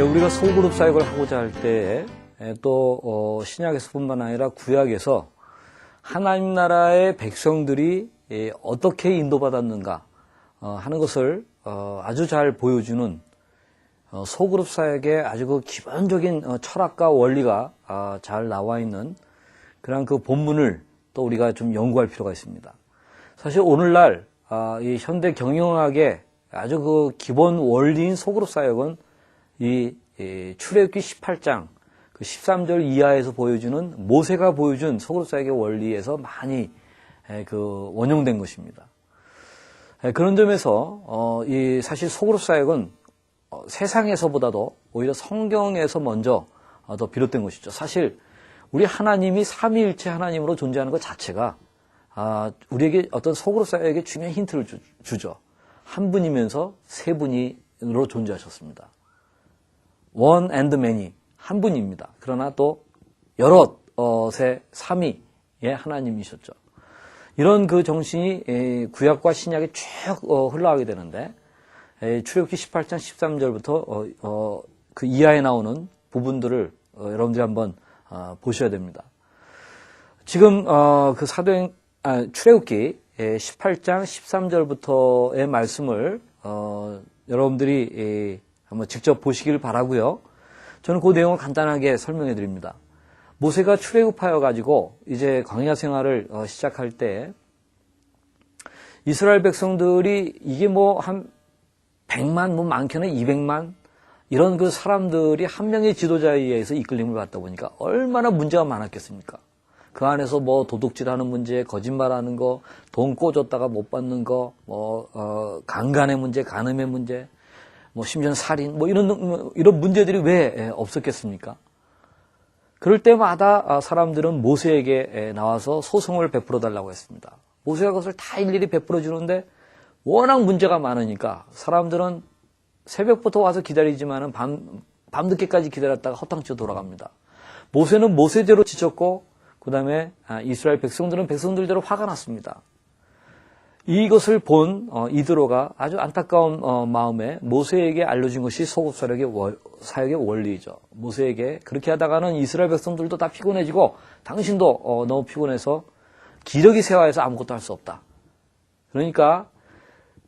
우리가 소그룹 사역을 하고자 할 때 또 신약에서뿐만 아니라 구약에서 하나님 나라의 백성들이 어떻게 인도받았는가 하는 것을 아주 잘 보여주는 소그룹 사역의 아주 그 기본적인 철학과 원리가 잘 나와 있는 그런 그 본문을 또 우리가 좀 연구할 필요가 있습니다. 사실 오늘날 이 현대 경영학의 아주 그 기본 원리인 소그룹 사역은 이 출애굽기 18장 그 13절 이하에서 보여주는 모세가 보여준 소그룹 사역의 원리에서 많이 그 원용된 것입니다. 그런 점에서 이 사실 소그룹 사역은 세상에서보다도 오히려 성경에서 먼저 더 비롯된 것이죠. 사실 우리 하나님이 삼위일체 하나님으로 존재하는 것 자체가 우리에게 어떤 소그룹 사역에 중요한 힌트를 주죠. 한 분이면서 세 분으로 존재하셨습니다. One and many, 한 분입니다. 그러나 또 여럿의 삼위의 하나님이셨죠. 이런 그 정신이 구약과 신약에 쭉 흘러가게 되는데 출애굽기 18장 13절부터 그 이하에 나오는 부분들을 여러분들이 한번 보셔야 됩니다. 지금 그 출애굽기 18장 13절부터의 말씀을 여러분들이 한번 직접 보시길 바라고요. 저는 그 내용을 간단하게 설명해 드립니다. 모세가 출애굽하여 가지고 이제 광야 생활을 시작할 때 이스라엘 백성들이 이게 뭐 한 100만, 뭐 많게는 200만 이런 그 사람들이 한 명의 지도자에 의해서 이끌림을 받다 보니까 얼마나 문제가 많았겠습니까? 그 안에서 뭐 도둑질하는 문제, 거짓말하는 거, 돈 꿔줬다가 못 받는 거, 강간의 문제, 간음의 문제, 뭐 심지어는 살인, 뭐 이런 문제들이 왜 없었겠습니까? 그럴 때마다 사람들은 모세에게 나와서 소송을 베풀어 달라고 했습니다. 모세가 그것을 다 일일이 베풀어 주는데 워낙 문제가 많으니까 사람들은 새벽부터 와서 기다리지만은 밤늦게까지 기다렸다가 허탕치고 돌아갑니다. 모세는 모세대로 지쳤고 그 다음에 이스라엘 백성들은 백성들대로 화가 났습니다. 이것을 본 이드로가 아주 안타까운 마음에 모세에게 알려준 것이 소그룹 사역의 원리죠. 모세에게 그렇게 하다가는 이스라엘 백성들도 다 피곤해지고 당신도 너무 피곤해서 기력이 쇠하여서 아무것도 할 수 없다. 그러니까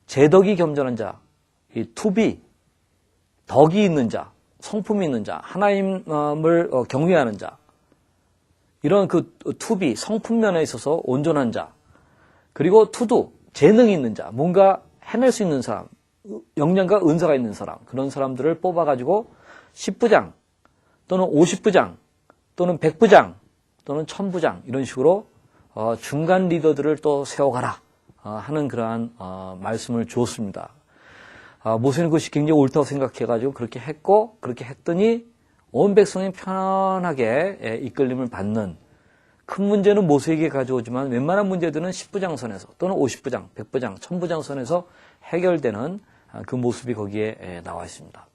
제덕이 겸전한 자, 이 투비, 덕이 있는 자, 성품이 있는 자, 하나님을 경외하는 자, 이런 그 투비, 성품 면에 있어서 온전한 자, 그리고 투두, 재능이 있는 자, 뭔가 해낼 수 있는 사람, 역량과 은사가 있는 사람, 그런 사람들을 뽑아가지고 10부장 또는 50부장 또는 100부장 또는 1000부장 이런 식으로 중간 리더들을 또 세워가라 하는 그러한 말씀을 주었습니다. 모세는 그것이 굉장히 옳다고 생각해가지고 그렇게 했고 그렇게 했더니 온 백성이 편안하게 이끌림을 받는 큰 문제는 모세에게 가져오지만 웬만한 문제들은 10부장 선에서 또는 50부장, 100부장, 1000부장 선에서 해결되는 그 모습이 거기에 나와 있습니다.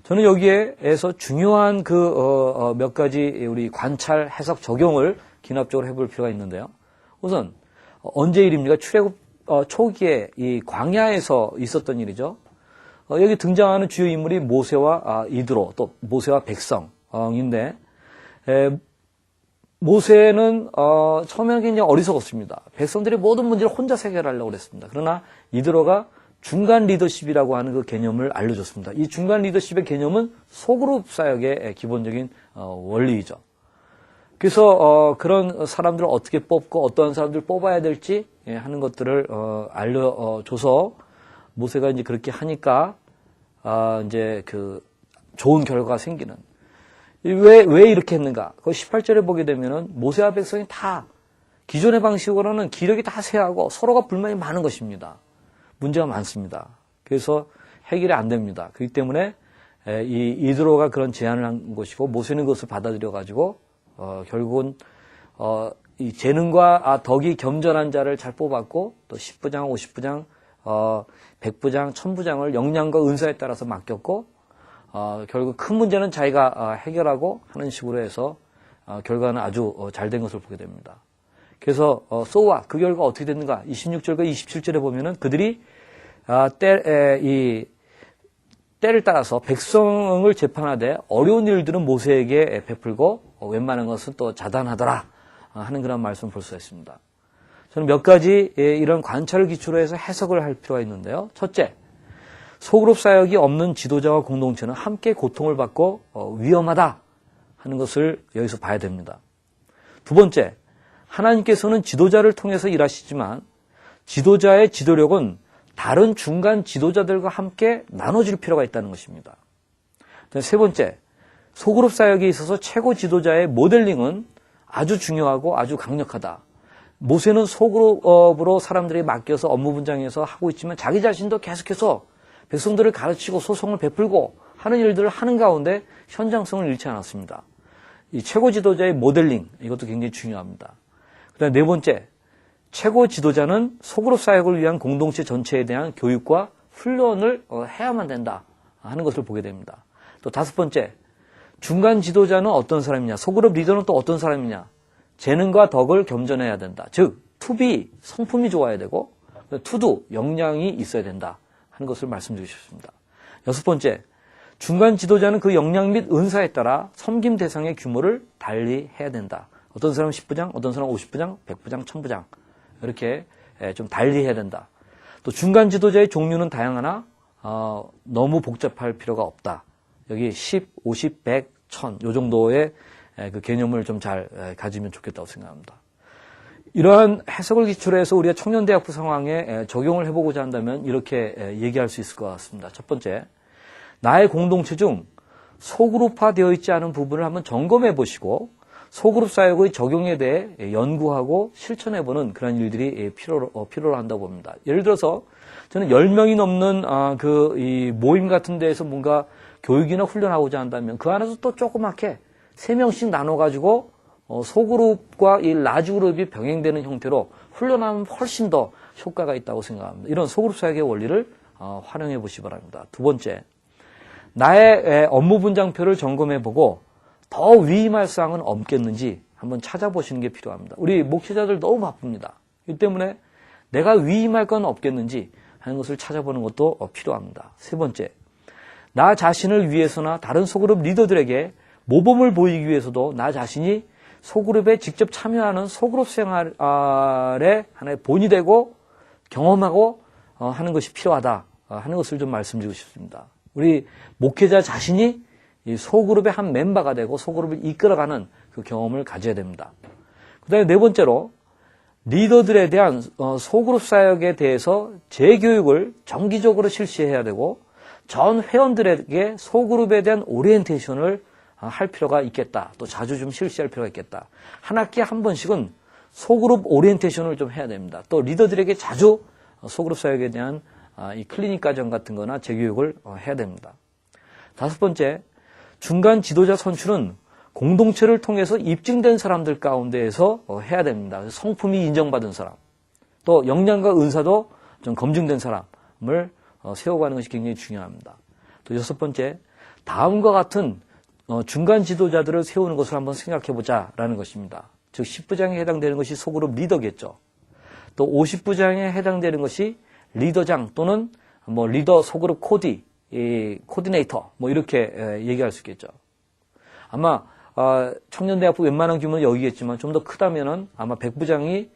저는 여기에서 중요한 그 몇 가지 우리 관찰, 해석, 적용을 기납적으로 해볼 필요가 있는데요. 우선 언제 일입니까? 출애굽 초기에 이 광야에서 있었던 일이죠. 여기 등장하는 주요 인물이 모세와 이드로 또 모세와 백성인데 모세는 처음에는 굉장히 어리석었습니다. 백성들이 모든 문제를 혼자 해결하려고 그랬습니다. 그러나 이드로가 중간 리더십이라고 하는 그 개념을 알려줬습니다. 이 중간 리더십의 개념은 소그룹 사역의 기본적인 원리이죠. 그래서 그런 사람들을 어떻게 뽑고 어떠한 사람들을 뽑아야 될지 하는 것들을 알려줘서 모세가 이제 그렇게 하니까 이제 그 좋은 결과가 생기는. 왜 이렇게 했는가? 그 18절에 보게 되면은 모세와 백성이 다 기존의 방식으로는 기력이 다 쇠하고 서로가 불만이 많은 것입니다. 문제가 많습니다. 그래서 해결이 안 됩니다. 그렇기 때문에 이 이드로가 그런 제안을 한 것이고 모세는 그것을 받아들여 가지고 결국은 이 재능과 덕이 겸전한 자를 잘 뽑았고 또 10부장, 50부장, 100부장, 1000부장을 역량과 은사에 따라서 맡겼고 결국 큰 문제는 자기가 해결하고 하는 식으로 해서 결과는 아주 잘된 것을 보게 됩니다. 그래서 소와 그 결과 어떻게 됐는가? 26절과 27절에 보면은 그들이 때를 따라서 백성을 재판하되 어려운 일들은 모세에게 베풀고 웬만한 것은 또 자단하더라 하는 그런 말씀을 볼 수가 있습니다. 저는 몇 가지 이런 관찰을 기초로 해서 해석을 할 필요가 있는데요. 첫째, 소그룹 사역이 없는 지도자와 공동체는 함께 고통을 받고 위험하다 하는 것을 여기서 봐야 됩니다. 두 번째, 하나님께서는 지도자를 통해서 일하시지만 지도자의 지도력은 다른 중간 지도자들과 함께 나눠질 필요가 있다는 것입니다. 세 번째, 소그룹 사역에 있어서 최고 지도자의 모델링은 아주 중요하고 아주 강력하다. 모세는 소그룹으로 사람들이 맡겨서 업무 분장해서 하고 있지만 자기 자신도 계속해서 백성들을 가르치고 소송을 베풀고 하는 일들을 하는 가운데 현장성을 잃지 않았습니다. 이 최고 지도자의 모델링, 이것도 굉장히 중요합니다. 그다음 네 번째, 최고 지도자는 소그룹 사역을 위한 공동체 전체에 대한 교육과 훈련을 해야만 된다 하는 것을 보게 됩니다. 또 다섯 번째, 중간 지도자는 어떤 사람이냐, 소그룹 리더는 또 어떤 사람이냐, 재능과 덕을 겸전해야 된다. 즉, 투비, 성품이 좋아야 되고, 투두, 역량이 있어야 된다 하는 것을 말씀드리고 싶습니다. 여섯 번째, 중간 지도자는 그 역량 및 은사에 따라 섬김 대상의 규모를 달리 해야 된다. 어떤 사람은 10부장, 어떤 사람은 50부장, 100부장, 1000부장 이렇게 좀 달리 해야 된다. 또 중간 지도자의 종류는 다양하나 너무 복잡할 필요가 없다. 여기 10, 50, 100, 1000 이 정도의 그 개념을 좀 잘 가지면 좋겠다고 생각합니다. 이러한 해석을 기초로 해서 우리가 청년대학부 상황에 적용을 해보고자 한다면 이렇게 얘기할 수 있을 것 같습니다. 첫 번째, 나의 공동체 중 소그룹화되어 있지 않은 부분을 한번 점검해 보시고 소그룹 사역의 적용에 대해 연구하고 실천해보는 그런 일들이 필요로 한다고 봅니다. 예를 들어서 저는 10명이 넘는 이 모임 같은 데에서 뭔가 교육이나 훈련하고자 한다면 그 안에서 또 조그맣게 3명씩 나눠가지고 소그룹과 이 라지 그룹이 병행되는 형태로 훈련하면 훨씬 더 효과가 있다고 생각합니다. 이런 소그룹 사역의 원리를 활용해 보시기 바랍니다. 두 번째, 나의 업무 분장표를 점검해보고 더 위임할 사항은 없겠는지 한번 찾아보시는 게 필요합니다. 우리 목회자들 너무 바쁩니다. 이 때문에 내가 위임할 건 없겠는지 하는 것을 찾아보는 것도 필요합니다. 세 번째, 나 자신을 위해서나 다른 소그룹 리더들에게 모범을 보이기 위해서도 나 자신이 소그룹에 직접 참여하는 소그룹 생활의 하나의 본이 되고 경험하고 하는 것이 필요하다 하는 것을 좀 말씀드리고 싶습니다. 우리 목회자 자신이 이 소그룹의 한 멤버가 되고 소그룹을 이끌어가는 그 경험을 가져야 됩니다. 그 다음에 네 번째로 리더들에 대한 소그룹 사역에 대해서 재교육을 정기적으로 실시해야 되고 전 회원들에게 소그룹에 대한 오리엔테이션을 할 필요가 있겠다. 또 자주 좀 실시할 필요가 있겠다. 한 학기에 한 번씩은 소그룹 오리엔테이션을 좀 해야 됩니다. 또 리더들에게 자주 소그룹 사역에 대한 이 클리닉 과정 같은 거나 재교육을 해야 됩니다. 다섯 번째, 중간 지도자 선출은 공동체를 통해서 입증된 사람들 가운데에서 해야 됩니다. 성품이 인정받은 사람, 또 역량과 은사도 좀 검증된 사람을 세워가는 것이 굉장히 중요합니다. 또 여섯 번째, 다음과 같은 중간 지도자들을 세우는 것을 한번 생각해보자라는 것입니다. 즉 10부장에 해당되는 것이 소그룹 리더겠죠. 또 50부장에 해당되는 것이 리더장 또는 뭐 리더 소그룹 코디네이터 뭐 이렇게 얘기할 수 있겠죠. 아마 청년대학부 웬만한 규모는 여기겠지만 좀 더 크다면은 아마 100부장이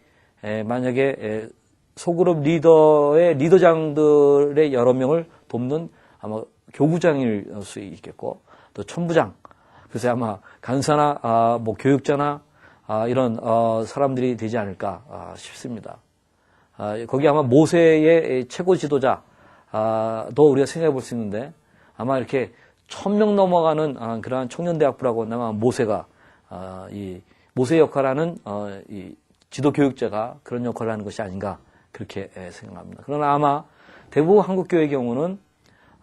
만약에 소그룹 리더의 리더장들의 여러 명을 돕는 아마 교구장일 수 있겠고 또 1000부장 그래서 아마 간사나 뭐 교육자나 이런 사람들이 되지 않을까 싶습니다. 거기 아마 모세의 최고 지도자 도 우리가 생각해 볼 수 있는데 아마 이렇게 1000명 넘어가는 그러한 청년대학부라고 아마 모세가 이 모세 역할하는 이 지도 교육자가 그런 역할을 하는 것이 아닌가 그렇게 생각합니다. 그러나 아마 대부분 한국교회의 경우는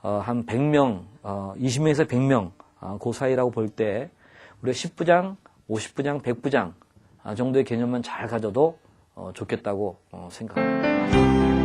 한 100명, 20명에서 100명 그 사이라고 볼 때 우리가 10부장, 50부장, 100부장 정도의 개념만 잘 가져도 좋겠다고 생각합니다.